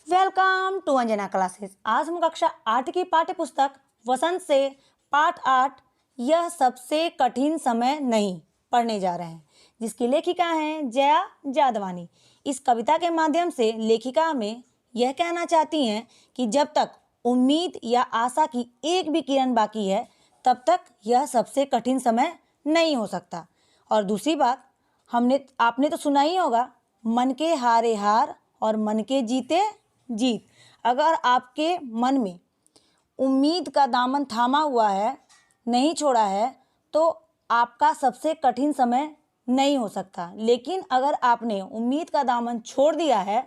Welcome to Anjana classes. आज हम कक्षा 8 की पाठ्य पुस्तक वसंत से पाठ 8 यह सबसे कठिन समय नहीं पढ़ने जा रहे हैं, जिसकी लेखिका हैं जया जादवानी। इस कविता के माध्यम से लेखिका हमें यह कहना चाहती हैं कि जब तक उम्मीद या आशा की एक भी किरण बाकी है तब तक यह सबसे कठिन समय नहीं हो सकता। और दूसरी बात, आपने तो सुना ही होगा, मन के हारे हार और मन के जीते जीत। अगर आपके मन में उम्मीद का दामन थामा हुआ है, नहीं छोड़ा है, तो आपका सबसे कठिन समय नहीं हो सकता। लेकिन अगर आपने उम्मीद का दामन छोड़ दिया है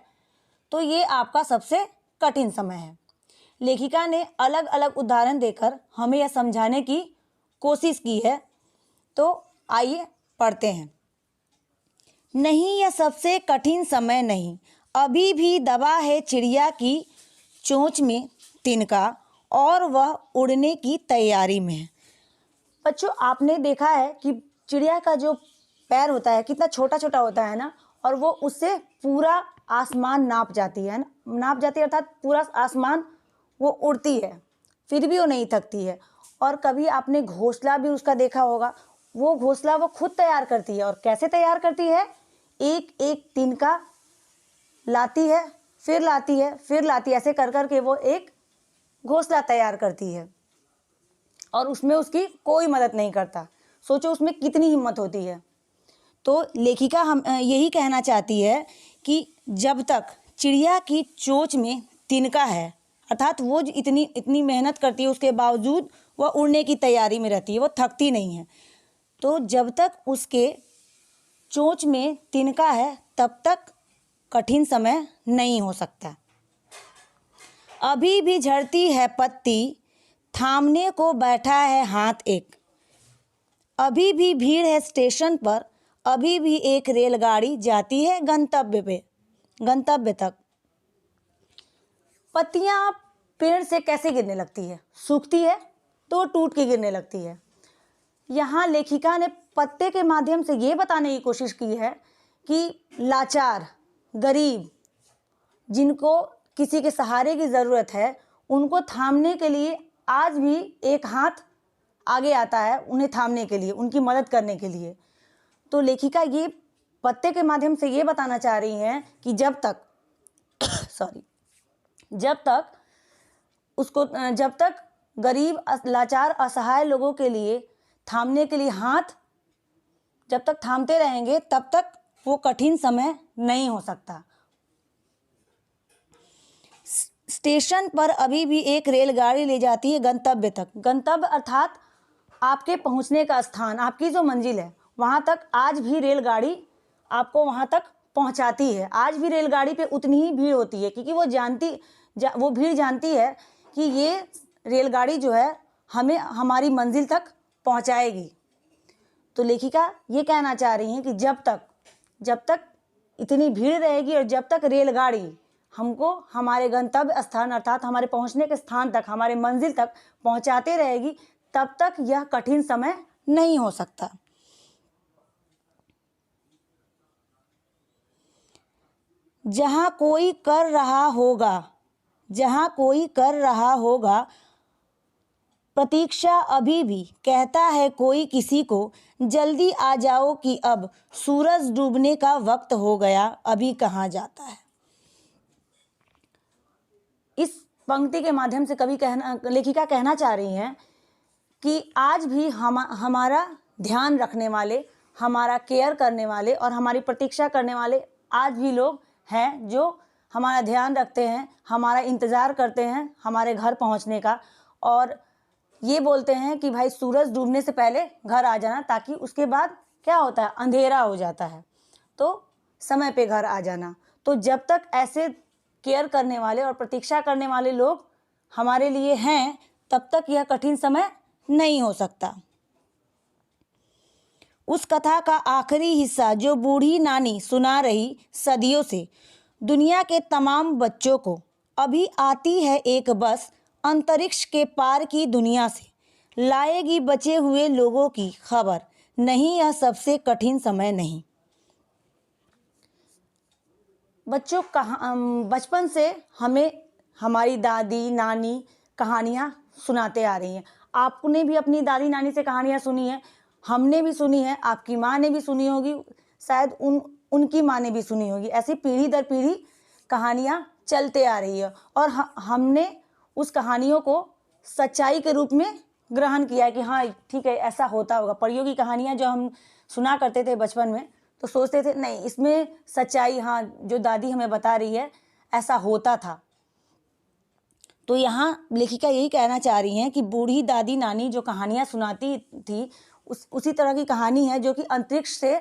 तो ये आपका सबसे कठिन समय है। लेखिका ने अलग अलग उदाहरण देकर हमें यह समझाने की कोशिश की है, तो आइए पढ़ते हैं। नहीं, यह सबसे कठिन समय नहीं, अभी भी दबा है चिड़िया की चोंच में तिनका और वह उड़ने की तैयारी में है। बच्चों, आपने देखा है कि चिड़िया का जो पैर होता है कितना छोटा छोटा होता है ना, और वो उससे पूरा आसमान नाप जाती है अर्थात पूरा आसमान वो उड़ती है, फिर भी वो नहीं थकती है। और कभी आपने घोंसला भी उसका देखा होगा, वो घोंसला वो खुद तैयार करती है। और कैसे तैयार करती है? एक एक तिनका लाती है, फिर लाती है, फिर लाती है, ऐसे कर कर के वो एक घोंसला तैयार करती है और उसमें उसकी कोई मदद नहीं करता। सोचो उसमें कितनी हिम्मत होती है। तो लेखिका हम यही कहना चाहती है कि जब तक चिड़िया की चोंच में तिनका है, अर्थात वो इतनी मेहनत करती है, उसके बावजूद वह उड़ने की तैयारी में रहती है, वो थकती नहीं है। तो जब तक उसके चोंच में तिनका है तब तक कठिन समय नहीं हो सकता। अभी भी झड़ती है पत्ती, थामने को बैठा है हाथ एक। अभी भी भीड़ है स्टेशन पर, अभी भी एक रेलगाड़ी जाती है गंतव्य तक। पत्तियां पेड़ से कैसे गिरने लगती है? सूखती है तो टूट के गिरने लगती है। यहाँ लेखिका ने पत्ते के माध्यम से ये बताने की कोशिश की है कि लाचार, गरीब, जिनको किसी के सहारे की ज़रूरत है, उनको थामने के लिए आज भी एक हाथ आगे आता है, उन्हें थामने के लिए, उनकी मदद करने के लिए। तो लेखिका ये पत्ते के माध्यम से ये बताना चाह रही हैं कि जब तक गरीब, लाचार, असहाय लोगों के लिए थामने के लिए हाथ जब तक थामते रहेंगे तब तक वो कठिन समय नहीं हो सकता। स्टेशन पर अभी भी एक रेलगाड़ी ले जाती है गंतव्य तक। गंतव्य अर्थात आपके पहुंचने का स्थान, आपकी जो मंजिल है, वहां तक आज भी रेलगाड़ी आपको वहां तक पहुंचाती है। आज भी रेलगाड़ी पे उतनी ही भीड़ होती है, क्योंकि वो भीड़ जानती है कि ये रेलगाड़ी जो है हमें हमारी मंजिल तक पहुंचाएगी। तो लेखिका ये कहना चाह रही हैं कि जब तक इतनी भीड़ रहेगी और जब तक रेलगाड़ी हमको हमारे गंतव्य स्थान अर्थात हमारे पहुंचने के स्थान तक, हमारे मंजिल तक पहुंचाते रहेगी, तब तक यह कठिन समय नहीं हो सकता। जहां कोई कर रहा होगा प्रतीक्षा अभी भी, कहता है कोई किसी को, जल्दी आ जाओ कि अब सूरज डूबने का वक्त हो गया, अभी कहाँ जाता है। इस पंक्ति के माध्यम से लेखिका कहना चाह रही हैं कि आज भी हमारा ध्यान रखने वाले, हमारा केयर करने वाले और हमारी प्रतीक्षा करने वाले आज भी लोग हैं जो हमारा ध्यान रखते हैं, हमारा इंतज़ार करते हैं हमारे घर पहुंचने का, और ये बोलते हैं कि भाई सूरज डूबने से पहले घर आ जाना, ताकि उसके बाद क्या होता है, अंधेरा हो जाता है, तो समय पे घर आ जाना। तो जब तक ऐसे केयर करने वाले और प्रतीक्षा करने वाले लोग हमारे लिए हैं तब तक यह कठिन समय नहीं हो सकता। उस कथा का आखिरी हिस्सा जो बूढ़ी नानी सुना रही सदियों से दुनिया के तमाम बच्चों को, अभी आती है एक बस अंतरिक्ष के पार की दुनिया से, लाएगी बचे हुए लोगों की खबर, नहीं यह सबसे कठिन समय नहीं। बच्चों, बचपन से हमें हमारी दादी नानी कहानियाँ सुनाते आ रही हैं। आपने भी अपनी दादी नानी से कहानियाँ सुनी हैं, हमने भी सुनी है, आपकी माँ ने भी सुनी होगी, शायद उनकी माँ ने भी सुनी होगी। ऐसी पीढ़ी दर पीढ़ी कहानियाँ चलते आ रही है और हमने उस कहानियों को सच्चाई के रूप में ग्रहण किया है कि हाँ ठीक है, ऐसा होता होगा। परियों की कहानियाँ जो हम सुना करते थे बचपन में, तो सोचते थे नहीं इसमें सच्चाई, हाँ जो दादी हमें बता रही है ऐसा होता था। तो यहाँ लेखिका यही कहना चाह रही हैं कि बूढ़ी दादी नानी जो कहानियाँ सुनाती थी उसी तरह की कहानी है जो कि अंतरिक्ष से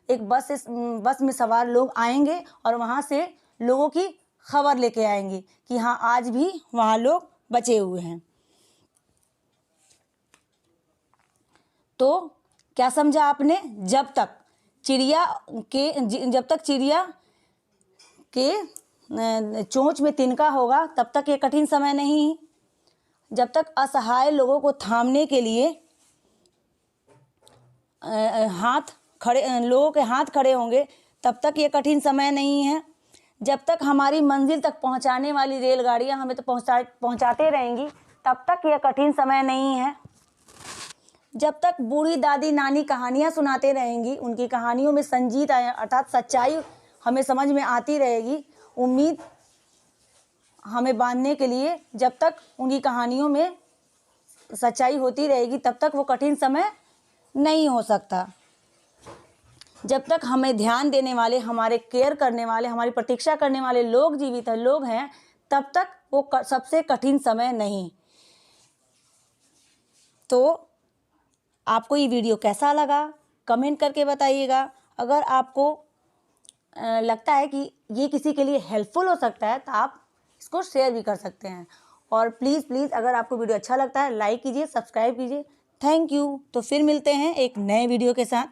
एक बस में सवार लोग आएंगे और वहाँ से लोगों की खबर लेके आएंगे कि हाँ आज भी वहाँ लोग बचे हुए हैं। तो क्या समझा आपने? जब तक चिड़िया के चोंच में तिनका होगा तब तक ये कठिन समय नहीं। जब तक असहाय लोगों को थामने के लिए लोगों के हाथ खड़े होंगे तब तक ये कठिन समय नहीं है। जब तक हमारी मंजिल तक पहुंचाने वाली रेलगाड़ियां हमें तो पहुंचाते रहेंगी तब तक ये कठिन समय नहीं है। जब तक बूढ़ी दादी नानी कहानियां सुनाते रहेंगी, उनकी कहानियों में संजीत अर्थात सच्चाई हमें समझ में आती रहेगी, उम्मीद हमें बांधने के लिए, जब तक उनकी कहानियों में सच्चाई होती रहेगी तब तक वो कठिन समय नहीं हो सकता। जब तक हमें ध्यान देने वाले, हमारे केयर करने वाले, हमारी प्रतीक्षा करने वाले लोग जीवित हैं, लोग हैं, तब तक वो सबसे कठिन समय नहीं। तो आपको ये वीडियो कैसा लगा कमेंट करके बताइएगा। अगर आपको लगता है कि ये किसी के लिए हेल्पफुल हो सकता है तो आप इसको शेयर भी कर सकते हैं। और प्लीज़ अगर आपको वीडियो अच्छा लगता है लाइक कीजिए, सब्सक्राइब कीजिए। Thank you. तो फिर मिलते हैं एक नए वीडियो के साथ।